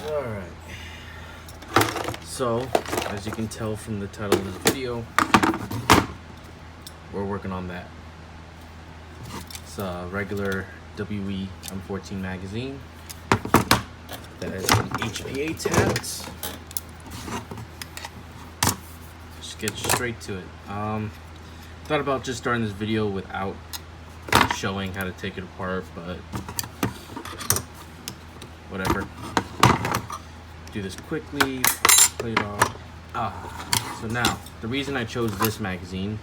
Alright. So, as you can tell from the title of this video, we're working on that. It's a regular GBB M14 magazine that has some HPA tabs. Just get straight to it. Thought about just starting this video without showing how to take it apart, but whatever. Do this quickly, play it off. So now, the reason I chose this magazine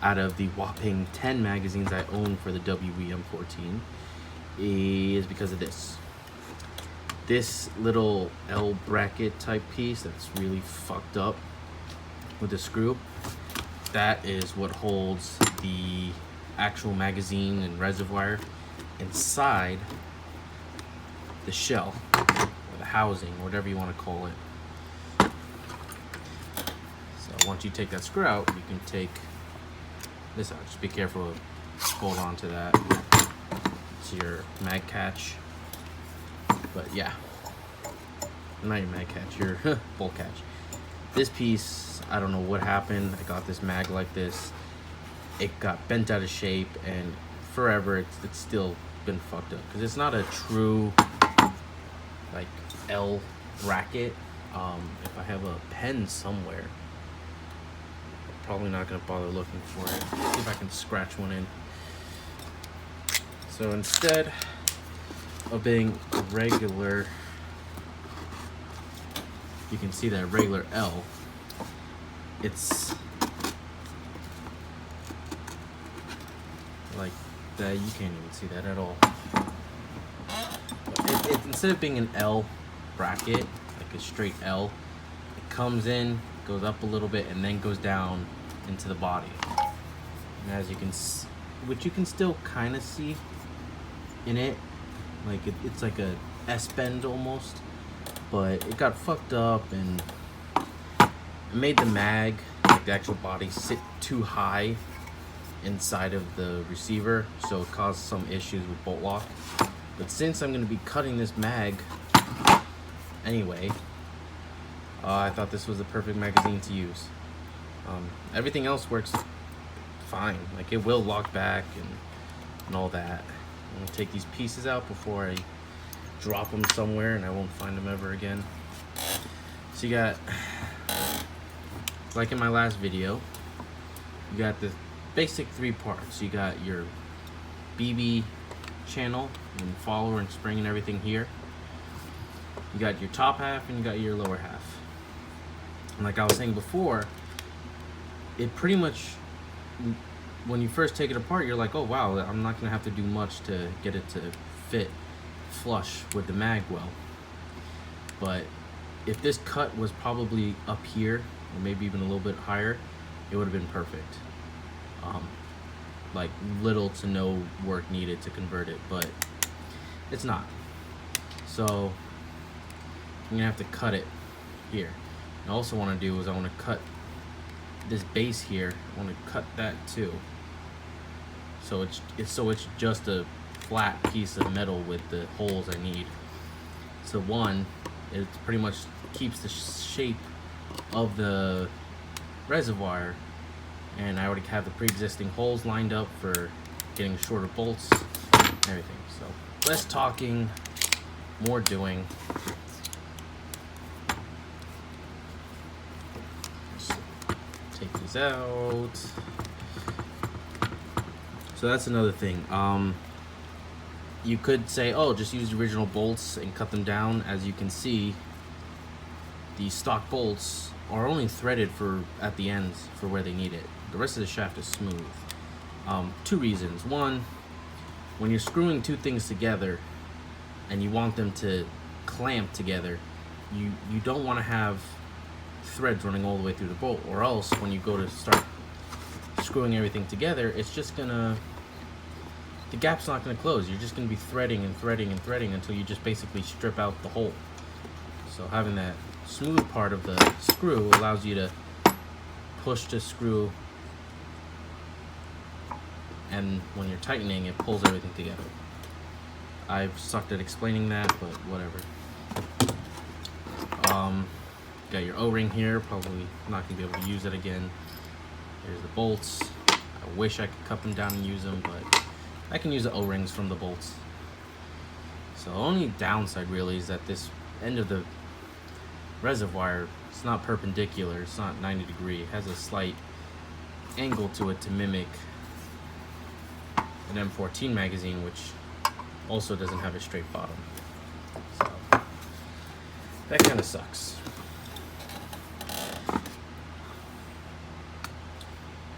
out of the whopping 10 magazines I own for the GBB M14 is because of this. This little L bracket type piece that's really fucked up with the screw, that is what holds the actual magazine and reservoir inside the shell, or the housing, whatever you want to call it. So once you take that screw out, you can take this out. Just be careful to hold on to that. It's your mag catch. But yeah, not your mag catch, your bolt catch. This piece, I don't know what happened. I got this mag like this. It got bent out of shape, and forever it's still been fucked up because it's not a true like L bracket. If I have a pen somewhere, I'm probably not gonna bother looking for it. Let's see if I can scratch one in. So instead of being regular, you can see that regular L, it's like that. You can't even see that at all. Instead of being an L bracket, like a straight L, it comes in, goes up a little bit, and then goes down into the body. And as you can, which you can still kind of see in it, like it's like a S bend almost, but it got fucked up and it made the mag, like the actual body, sit too high inside of the receiver, so it caused some issues with bolt lock. But since I'm going to be cutting this mag anyway, I thought this was the perfect magazine to use. Everything else works fine, like it will lock back and all that. I'm going to take these pieces out before I drop them somewhere and I won't find them ever again. So you got, like in my last video, you got the basic three parts. You got your BB channel and follower and spring and everything here. You got your top half and you got your lower half. And like I was saying before, it pretty much, when you first take it apart, you're like, oh wow, I'm not gonna have to do much to get it to fit flush with the mag well. But if this cut was probably up here, or maybe even a little bit higher, it would have been perfect. Like little to no work needed to convert it, but it's not. So I'm gonna have to cut it here. And I also want to do is I want to cut this base here. I want to cut that too. So it's just a flat piece of metal with the holes I need. So one, it pretty much keeps the shape of the reservoir, and I already have the pre-existing holes lined up for getting shorter bolts and everything. So less talking, more doing. So take these out. So that's another thing. You could say, oh, just use the original bolts and cut them down. As you can see, the stock bolts are only threaded for at the ends for where they need it. The rest of the shaft is smooth. Two reasons. One, when you're screwing two things together and you want them to clamp together, you don't want to have threads running all the way through the bolt, or else when you go to start screwing everything together, it's just gonna, the gap's not gonna close. You're just gonna be threading and threading and threading until you just basically strip out the hole. So having that smooth part of the screw allows you to push the screw, and when you're tightening, it pulls everything together. I've sucked at explaining that, but whatever. Got your O-ring here, probably not gonna be able to use it again. Here's the bolts. I wish I could cup them down and use them, but I can use the O-rings from the bolts. So the only downside really is that this end of the reservoir, it's not perpendicular, it's not 90 degree, it has a slight angle to it to mimic an M14 magazine, which also doesn't have a straight bottom. So that kind of sucks.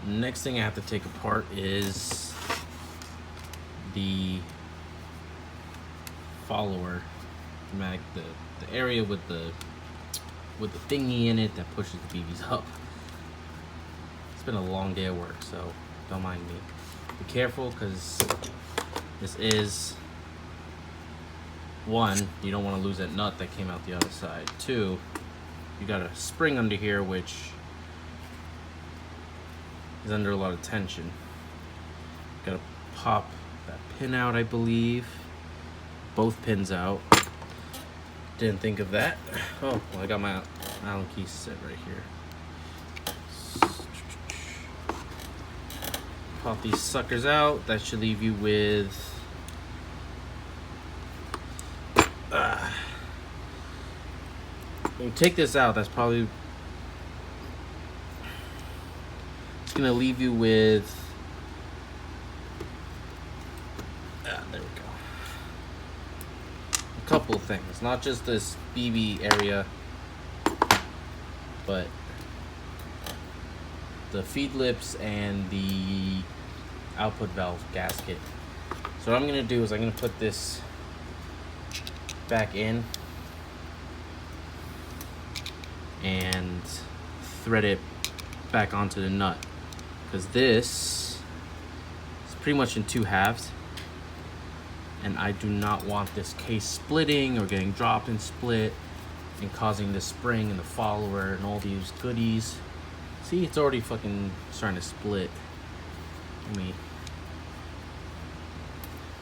Next thing I have to take apart is the follower mag, the area with the thingy in it that pushes the BBs up. It's been a long day of work, so don't mind me. Be careful, because this is, one, you don't want to lose that nut that came out the other side. Two, you got a spring under here which is under a lot of tension. Gotta pop that pin out, I believe. Both pins out. Didn't think of that. Oh, well, I got my Allen key set right here. Pop these suckers out. That should leave you with when you take this out, that's probably gonna leave you with there we go, a couple of things, not just this BB area, but the feed lips and the output valve gasket. So what I'm gonna do is I'm gonna put this back in and thread it back onto the nut, because this is pretty much in two halves, and I do not want this case splitting or getting dropped and split and causing the spring and the follower and all these goodies. See, it's already fucking starting to split. Let me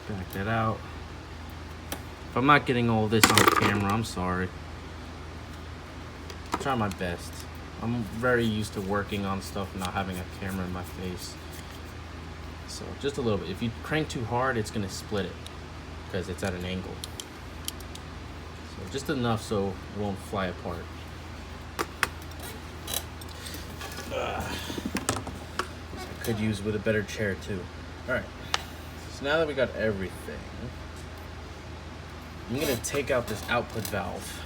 back that out. If I'm not getting all this on camera, I'm sorry. I'll try my best. I'm very used to working on stuff and not having a camera in my face. So just a little bit. If you crank too hard, it's gonna split it because it's at an angle. So just enough so it won't fly apart. I could use with a better chair too. All right, so now that we got everything, I'm gonna take out this output valve.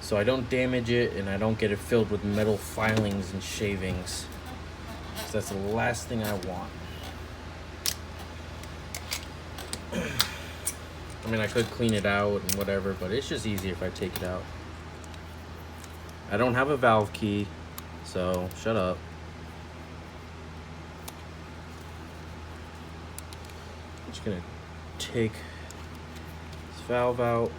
So I don't damage it and I don't get it filled with metal filings and shavings. So that's the last thing I want. I mean, I could clean it out and whatever, but it's just easier if I take it out. I don't have a valve key, so shut up. I'm just gonna take this valve out.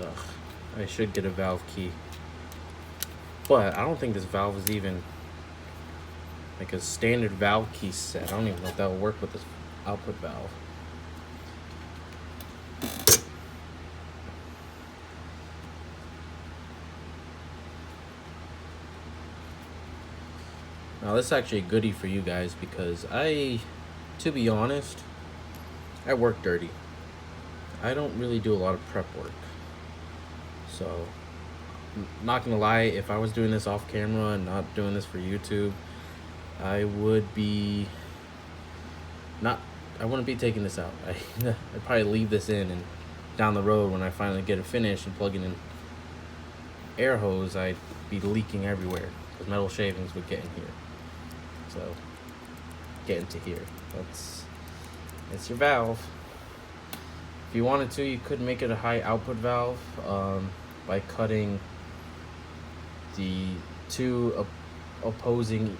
Ugh, I should get a valve key, but I don't think this valve is even like a standard valve key set. I don't even know if that will work with this output valve. Now this is actually a goodie for you guys, because to be honest, I work dirty. I don't really do a lot of prep work. So, not gonna lie, if I was doing this off camera and not doing this for YouTube, I wouldn't be taking this out. I'd probably leave this in, and down the road when I finally get it finished and plug it in air hose, I'd be leaking everywhere because metal shavings would get in here. So, get into here. That's your valve. If you wanted to, you could make it a high output valve by cutting the two opposing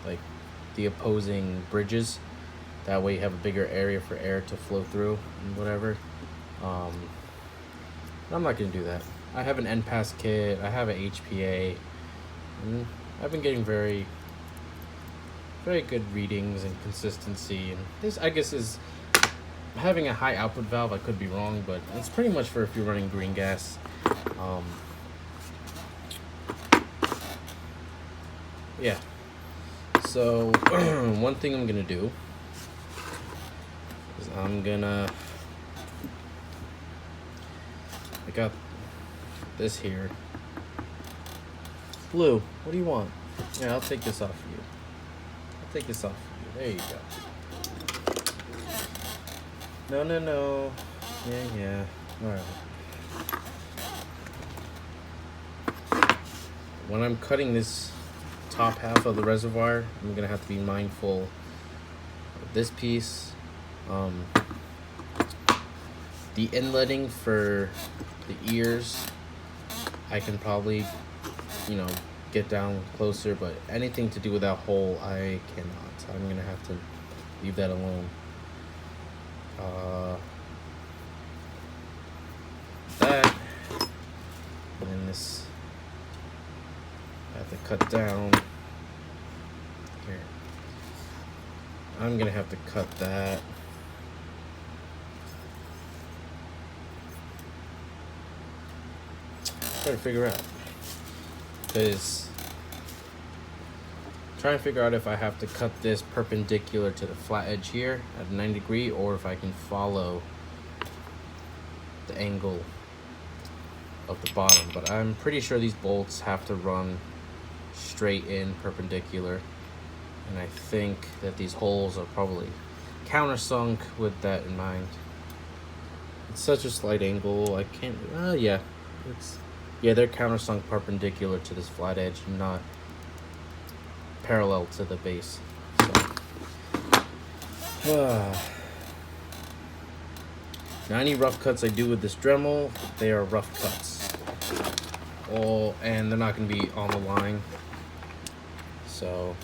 like the opposing bridges. That way you have a bigger area for air to flow through and whatever. I'm not gonna do that. I have an N-Pass kit, I have an HPA, and I've been getting very good readings and consistency, and this, I guess, is having a high output valve. I could be wrong, but it's pretty much for if you're running green gas. Yeah, so one thing I'm gonna do is I got this here. Blue, what do you want? Yeah, I'll take this off for you. I'll take this off for you. There you go. No. Yeah. Alright. When I'm cutting this top half of the reservoir, I'm gonna have to be mindful of this piece. The inletting for the ears, I can probably, get down closer, but anything to do with that hole, I cannot. I'm gonna have to leave that alone. That, and then this, I have to cut down here. I'm gonna have to cut that. Try to figure out, because trying to figure out if I have to cut this perpendicular to the flat edge here at 90 degree, or if I can follow the angle of the bottom. But I'm pretty sure these bolts have to run straight in perpendicular, and I think that these holes are probably countersunk with that in mind. It's such a slight angle, I can't, yeah, they're countersunk perpendicular to this flat edge, not parallel to the base. So, now any rough cuts I do with this Dremel, they are rough cuts. And they're not going to be on the line. So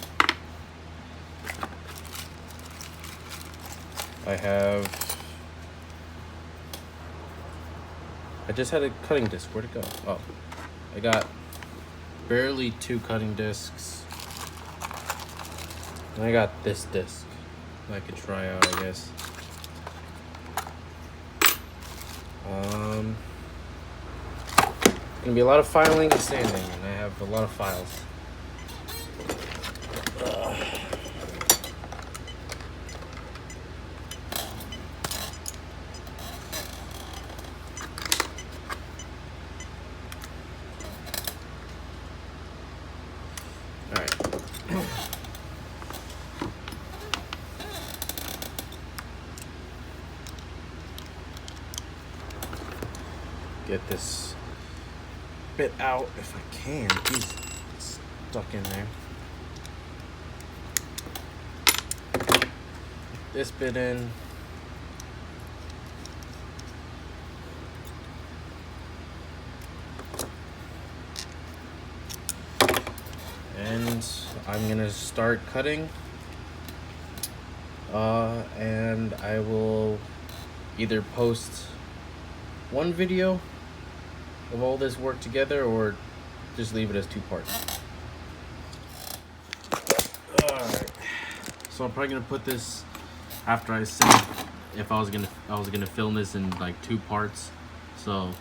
I just had a cutting disc. Where'd it go? Oh, I got barely 2 cutting discs. And I got this disc I could try out, I guess. Gonna be a lot of filing and sanding, and I have a lot of files. Get this bit out if I can. He's stuck in there. This bit in. And I'm gonna start cutting. And I will either post one video of all this work together, or just leave it as 2 parts. Alright, so I'm probably gonna put this after I said if I was gonna film this in like 2 parts. So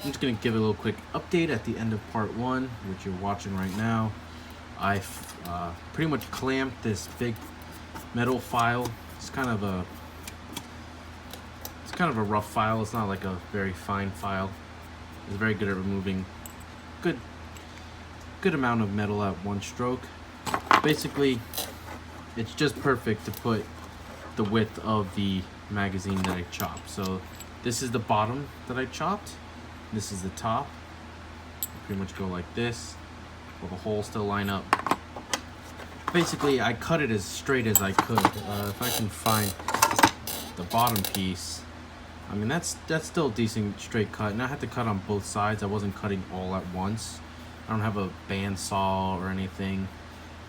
I'm just gonna give a little quick update at the end of part 1, which you're watching right now. I've pretty much clamped this big metal file. It's kind of a rough file. It's not like a very fine file. It's very good at removing good amount of metal at one stroke. Basically, it's just perfect to put the width of the magazine that I chopped. So this is the bottom that I chopped. This is the top. I pretty much go like this, while the holes still line up. Basically, I cut it as straight as I could. If I can find the bottom piece, I mean, that's still a decent straight cut. And I had to cut on both sides. I wasn't cutting all at once. I don't have a band saw or anything.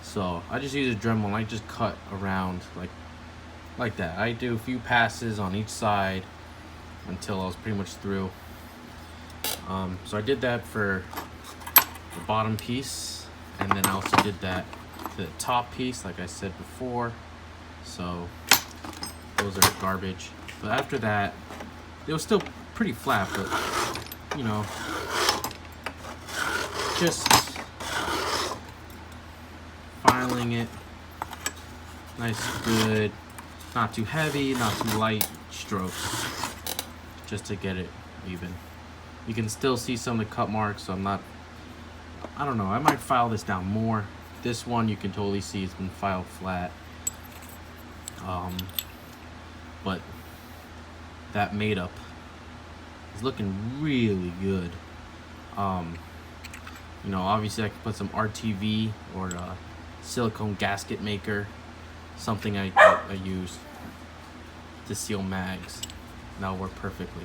So I just use a Dremel and I just cut around like that. I do a few passes on each side until I was pretty much through. So I did that for the bottom piece, and then I also did that to the top piece, like I said before. So those are garbage. But after that, it was still pretty flat, but you know, just filing it nice, good, not too heavy, not too light strokes, just to get it even. You can still see some of the cut marks, so I don't know, I might file this down more. This one you can totally see it's been filed flat. But that made up is looking really good. You know, obviously I could put some RTV or a silicone gasket maker, something I use to seal mags. That'll work perfectly.